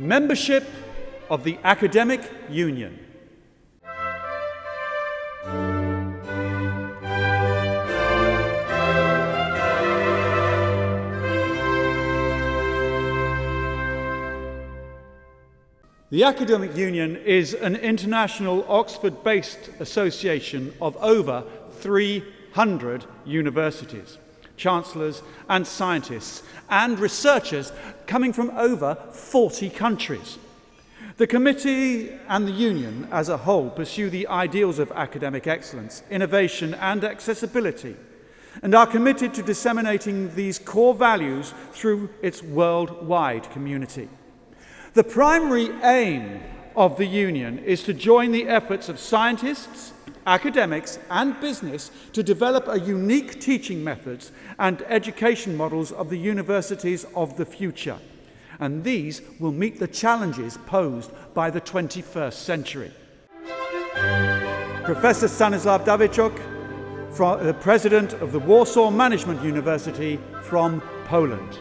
Membership of the Academic Union. The Academic Union is an international Oxford-based association of over 300 universities, chancellors and scientists and researchers coming from over 40 countries. The committee and the union as a whole pursue the ideals of academic excellence, innovation and accessibility, and are committed to disseminating these core values through its worldwide community. The primary aim of the union is to join the efforts of scientists, academics and business to develop a unique teaching methods and education models of the universities of the future. And these will meet the challenges posed by the 21st century. Professor Stanisław Dawidziuk, the President of the Warsaw Management University from Poland.